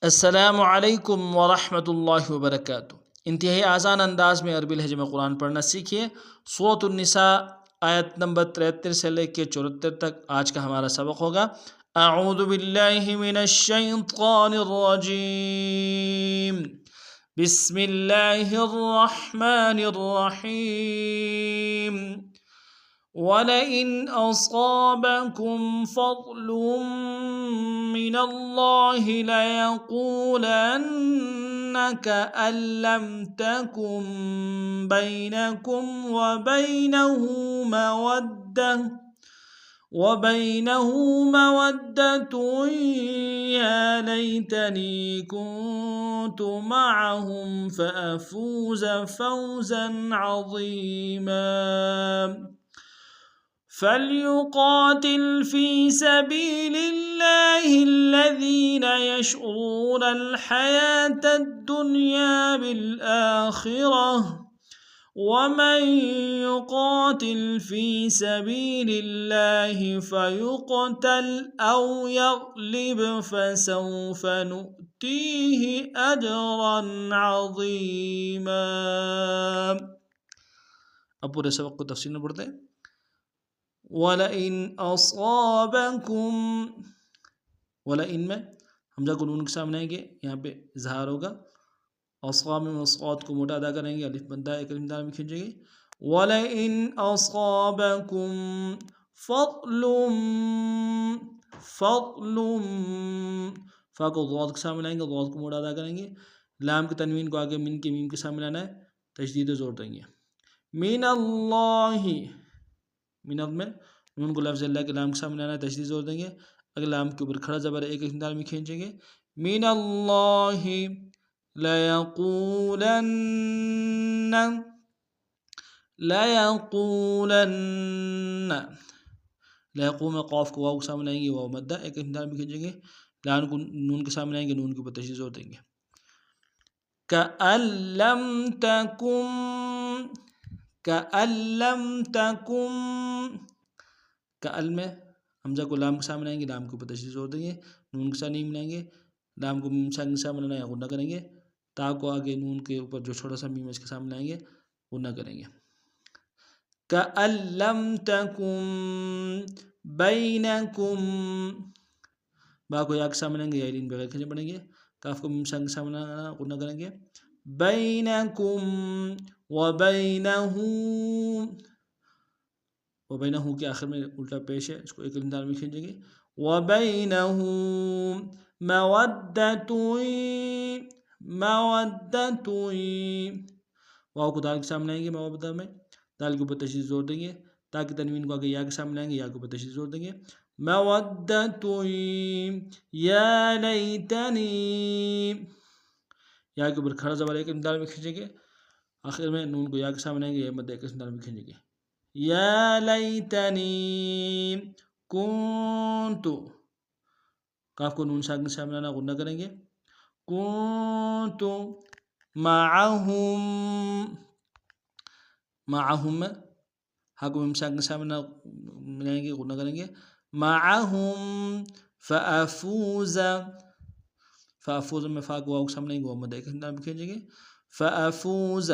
السلام علیکم ورحمۃ اللہ وبرکاتہ۔ انتہائی آسان انداز میں عربی لہجے میں قرآن پڑھنا سیکھیے۔ سورۃ النساء آیت نمبر 73 سے لے کے 74 تک آج کا ہمارا سبق ہوگا۔ اعوذ باللہ من الشیطان الرجیم، بسم اللہ الرحمن الرحیم۔ وَلَئِنْ أَصَابَكُمْ فَضْلٌ مِّنَ اللَّهِ لَيَقُولَنَّ كَأَن لَّمْ تَكُن بَيْنَكُمْ وَبَيْنَهُ مَوَدَّةٌ يَا لَيْتَنِي كُنتُ مَعَهُمْ فَأَفُوزَ فَوْزًا عَظِيمًا۔ فَلْيُقَاتِلْ فِي سَبِيلِ اللَّهِ الَّذِينَ يَشْرُونَ الْحَيَاةَ الدُّنْيَا بِالْآخِرَةِ، وَمَن يُقَاتِلْ فِي سَبِيلِ اللَّهِ فَيُقْتَلْ أَوْ يَغْلِبْ فَسَوْفَ نُؤْتِيهِ أَجْرًا عَظِيمًا۔ اب پورے سبق کو تفصیل میں پڑھتے ہیں۔ وَلَئِنْ أَصَابَكُمْ، وَلَئِنْ میں حمزہ کو نون کے سامنے آئیں گے، یہاں پہ اظہار ہوگا۔ اصغا میں مسقات کو موٹا ادا کریں گے، الف بندہ ایک الف دال میں کھینچیں گے۔ وَلَئِنْ أَصَابَكُمْ فَضْلٌ، فا کو ضاد کے سامنے لائیں گے، ضاد کو موٹا ادا کریں گے۔ لام کے تنوین کو آگے من کے میم کے سامنے لانا ہے، تشدید زور دیں گے۔ من اللہ، من میں نون کو لفظ اللہ کے لام کے سامنے لانا ہے، تشدید زور دیں گے۔ اگر لام کے اوپر کھڑا زبر ایک الف دال میں کھینچیں گے۔ من اللہ لَيَقُولَنَّ، لَيَقُو میں قاف کو واو کے سامنے آئیں گے، واو مدہ ایک الف دال میں کھینچیں گے۔ لام کو نون کے سامنے آئیں گے، نون کے اوپر تشدید زور دیں گے۔ كَأَن لَّمْ تَكُن، كَأَن لَّمْ تَكُن، كَأَن میں حمزہ کو لام کے سامنے آئیں گے، لام کے اوپر تشدید زور دیں گے، نون کے ساتھ نہیں ملائیں گے، لام کو میم کے سامنے لانا ہے، غنہ کریں گے۔ تا کو آگے نون کے اوپر جو چھوٹا سا میم اس کے سامنے لائیں گے، غنہ کریں گے۔ كَأَن لَّمْ تَكُن بَيْنَكُمْ، با کو یا کے سامنے لائیں گے، یا لین بغیر کھینچے پڑیں گے۔ کاف کو میم کے سامنے لانا، غنہ کریں گے۔ بَيْنَكُمْ وَبَيْنَهُ کے آخر میں الٹا پیش ہے، اس کو ایک الف دال میں کھینچیں گے۔ وَبَيْنَهُ مَوَدَّةٌ، واو کو دال کے سامنے آئیں گے، مودہ میں دال کے اوپر تشدید زور دیں گے۔ تاکہ تنوین کو آگے یا کے سامنے آئیں گے، یا کے اوپر تشدید زور دیں گے۔ مَوَدَّةٌ یا لیتنی، یا کے اوپر کھڑا زبر ایک الف دال میں کھینچیں گے، آخر میں نون کو یا کے سامنے آئیں گے، یا مدہ ایک الف دال میں کھینچیں گے۔ یا لیتنی کنت، کاف کو نون ساکن سے سامنے لانا، غنہ کریں گے۔ کنت معہم، معہم ہا کو میم ساکن سے سامنے ملائیں گے، غنہ کریں گے۔ معہم فافوز، فافوز میں فا کو واو کے سامنے گو مدہ ایک الف دال میں کھینچیں گے۔ فافوز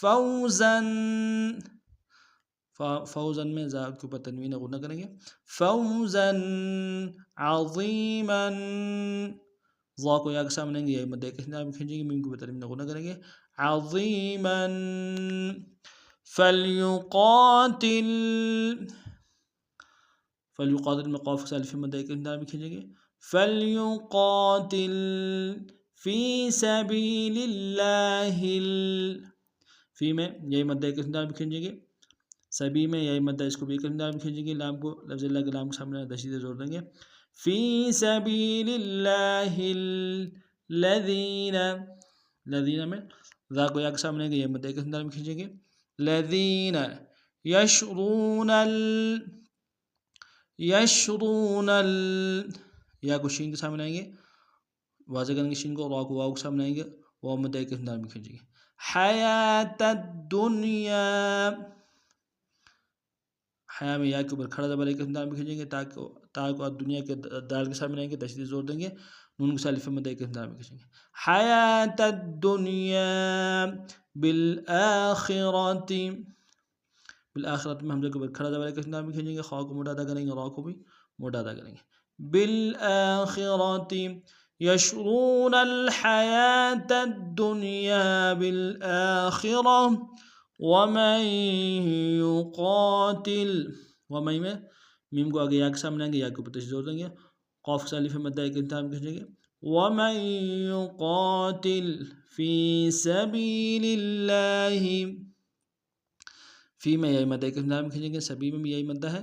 فوزا، فوزن میں زا کے اوپر تنوین غنہ کریں گے۔ فوزا عظیما، ضا کو یا کے سامنے لیں گے، یا مدہ ایک الف دال میں کھینچیں گے، میم کے اوپر تنوین غنہ کریں گے۔ عظیما فلیقاتل، فلیقاتل میں قاف کے ساتھ الف مدہ ایک الف دال میں کھینچیں گے۔ فلیقاتل فی سبیل اللہ، فی میں یہی مدہ ایک الف دال میں کھینچیں گے، سبی میں یہی مدہ اس کو بھی ایک الف دال میں کھینچیں گے، لام کو لفظ اللہ کے لام کے سامنے تشدید زور دیں گے۔ فی سبیل اللہ الذین، الذین میں ذا کو یا کے سامنے گے، یہ مدہ ایک الف دال میں کھینچیں گے۔ الذین یشرون یا کو شین کے سامنے آئیں گے، واضح کریں گے شین کو، را کو واو کے سامنے آئیں گے، واو مدہ ایک الف دال میں کھینچیں گے۔ حیات الدنیا، حیا میں یا کے اوپر کھڑا زبر ایک الف دال میں کھینچیں گے، تا کو دنیا کے دال کے سامنے آئیں گے، تشدید زور دیں گے۔ نون کو سالف مدہ ایک انداز میں کھینچیں گے. حیات الدنیا بالآخرت، بالآخرت میں حمزہ کو کھڑا دبا ایک انداز میں کھینچیں گے. خواہ کو موٹا ادا کریں گے، را کو بھی موٹا ادا کریں گے. بالآخرت یشرون الحیات الدنیا بالآخرہ ومن یقاتل، ومن میں میم کو آگے یا کے سامنے آئیں گے، یا کے اوپر تشدید زور دیں گے. قاف سالف مدہ ایک انتہا میں کھینچیں گے. ومن یقاتل فی سبیل اللہ، فی میں یہی مدہ ایک انتہا میں کھینچیں گے، سبیل میں بھی یہی مدہ ہے،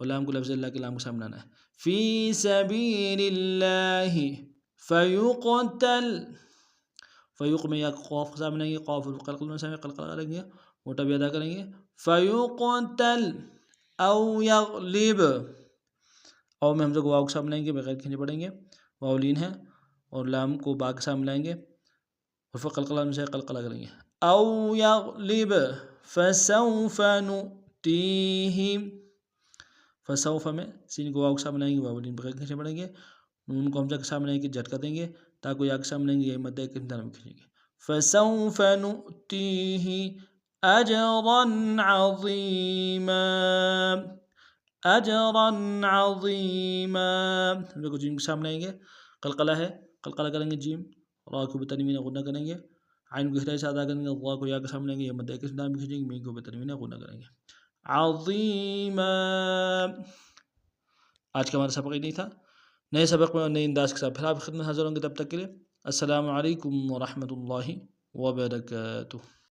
اور لام کو لفظ اللہ کے لام کو سامنے آنا ہے. فی سبیل اللہ فیقتل، فیوق میں یا قاف سامنے آئیں گے، قاف قلقل میں سامنے قلقل کریں گے، موٹا بھی ادا کریں گے. فیقتل او یغلب، او میں حمزہ کو واو کے سامنے آئیں گے، بغیر کھینچے پڑیں گے، واو لین ہے، اور لام کو با کے سامنے آئیں گے، اور پھر قلقلہ میں سے قلقلہ کریں گے. او یغلب فسوف نؤتیہ، فسوف میں سین کو واو کے سامنے آئیں گے، واو لین بغیر کھینچے پڑیں گے، نون کو حمزہ کے سامنے آئیں گے، جھٹکا دیں گے، تاکہ یا کے سامنے آئیں گے، یہ مدہ ایک انتہا میں کھینچیں گے. فسوف نؤتیہ اجرا عظیما، اجرا عظیما، ہم کو جیم کے سامنے آئیں گے، قلقلہ ہے، قلقلہ کریں گے، جیم را کو بتنوین غنہ کریں گے، عین کو احتیاط سے ادا کریں گے، را کو یا کے سامنے آئیں گے، یہ مدہ ایک انتہا میں کھینچیں گے، میم کو بتنوین غنہ کریں گے. عظیما. آج کا ہمارا سبق ہی نہیں تھا. نئے سبق میں اور نئے انداز کے ساتھ پھر آپ کی خدمت حاضر ہوں گے. تب تک کے لیے السلام علیکم ورحمۃ اللہ وبرکاتہ.